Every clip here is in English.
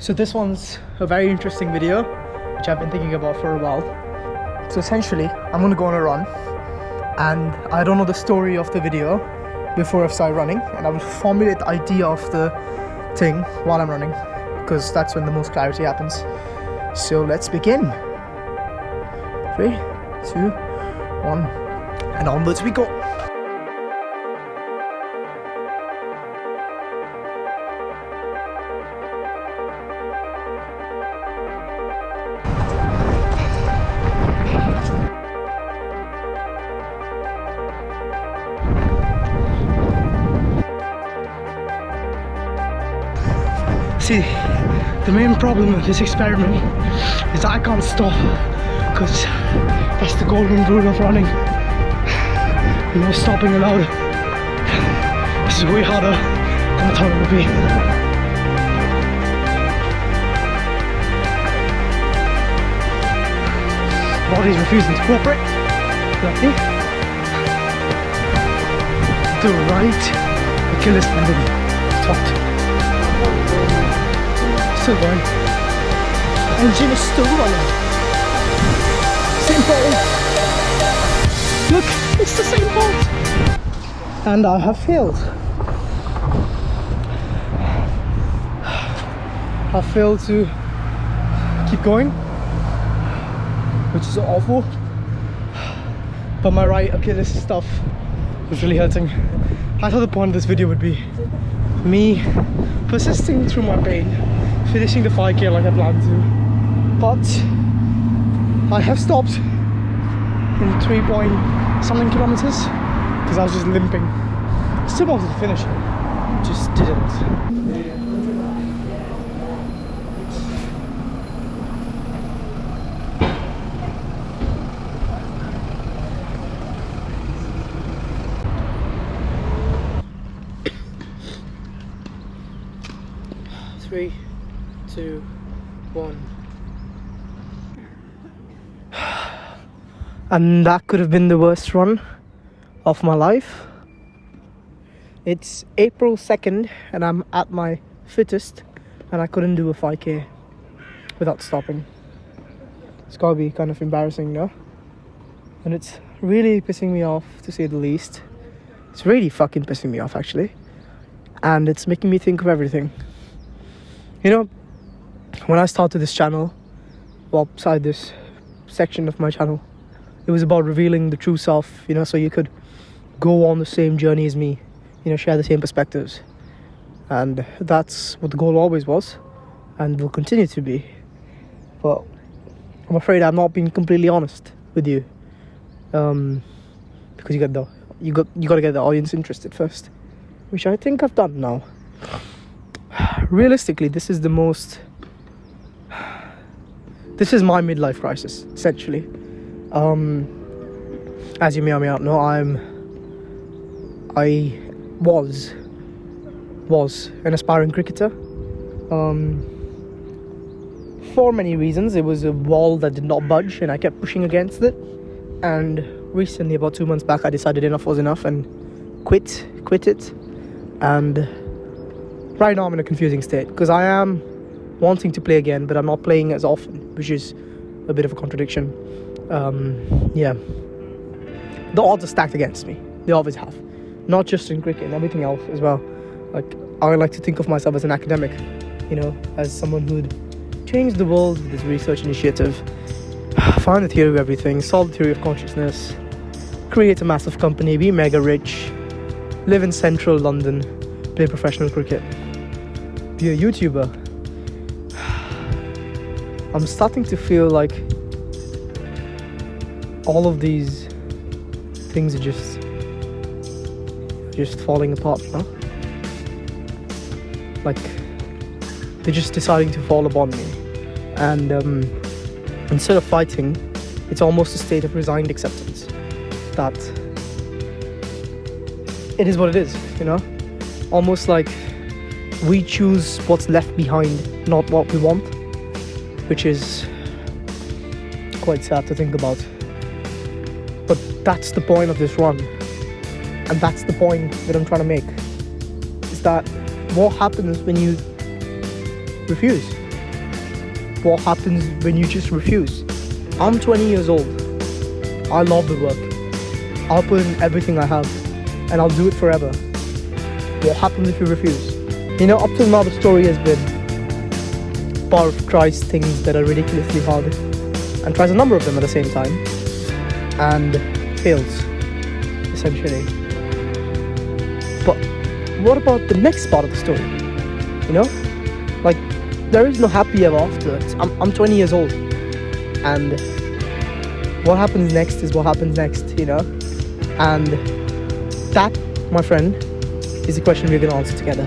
So this one's a very interesting video, which I've been thinking about for a while. So essentially, I'm gonna go on a run, and I don't know the story of the video before I start running, and I will formulate the idea of the thing while I'm running, because that's when the most clarity happens. So let's begin. 3, 2, 1, and onwards we go. See, the main problem with this experiment is I can't stop, because that's the golden rule of running. No stopping allowed. This is way harder than I thought it would be. Body's refusing to cooperate. Lucky. The right Achilles tendon taut. Still going. Engine is still running. Same fault. Look, it's the same fault. And I have failed. I failed to keep going, which is awful. But my right Achilles stuff was really hurting. I thought the point of this video would be me persisting through my pain, finishing the 5K like I planned to, but I have stopped in 3 point something kilometers because I was just limping. Still wanted to finish it, just didn't. 3, 2, 1. And that could have been the worst run of my life. It's April 2nd and I'm at my fittest, and I couldn't do a 5K without stopping. It's gotta be kind of embarrassing, no? And it's really pissing me off, to say the least. It's really fucking pissing me off, actually. And it's making me think of everything. You know, when I started this channel, well, beside this section of my channel, it was about revealing the true self, you know, so you could go on the same journey as me, you know, share the same perspectives. And that's what the goal always was, and will continue to be. But I'm afraid I'm not being completely honest with you, because you got to get the audience interested first, which I think I've done now. Realistically, this is my midlife crisis, essentially. As you may or may not know, I was an aspiring cricketer. For many reasons. It was a wall that did not budge, and I kept pushing against it. And recently, about 2 months back, I decided enough was enough and quit it. And right now I'm in a confusing state, because I am wanting to play again, but I'm not playing as often, which is a bit of a contradiction. Yeah, the odds are stacked against me. They always have, not just in cricket, and everything else as well. Like, I like to think of myself as an academic, you know, as someone who'd change the world with this research initiative, find the theory of everything, solve the theory of consciousness, create a massive company, be mega rich, live in central London, play professional cricket, be a YouTuber. I'm starting to feel like all of these things are just falling apart, no? Like, they're just deciding to fall upon me. And instead of fighting, it's almost a state of resigned acceptance that it is what it is, you know? Almost like we choose what's left behind, not what we want, which is quite sad to think about. But that's the point of this run, and that's the point that I'm trying to make, is that what happens when you refuse? what happens when you just refuse? I'm 20 years old. I love the work. I'll put in everything I have, and I'll do it forever. What happens if you refuse? You know, up till now the story has been Power tries things that are ridiculously hard and tries a number of them at the same time and fails, essentially. But what about the next part of the story? You know? Like, there is no happy ever after. I'm 20 years old, and what happens next is what happens next, you know? And that, my friend, is the question we're gonna answer together.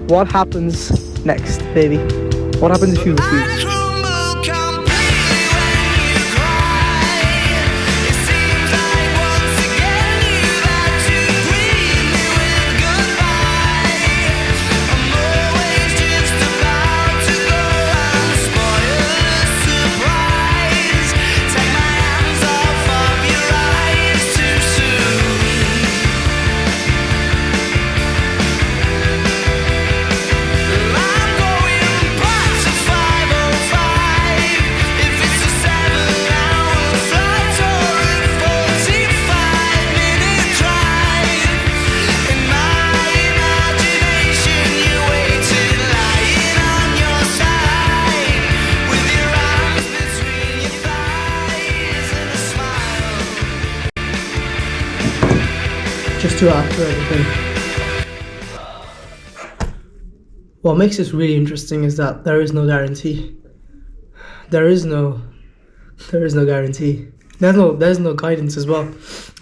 What happens next, baby? What happens if you refuse? Just to add to everything. What makes this really interesting is that there is no guarantee. There is no guarantee. There's no guidance as well.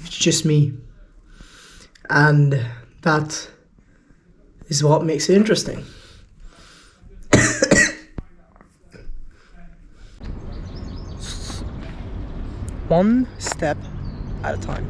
It's just me. And that is what makes it interesting. One step at a time.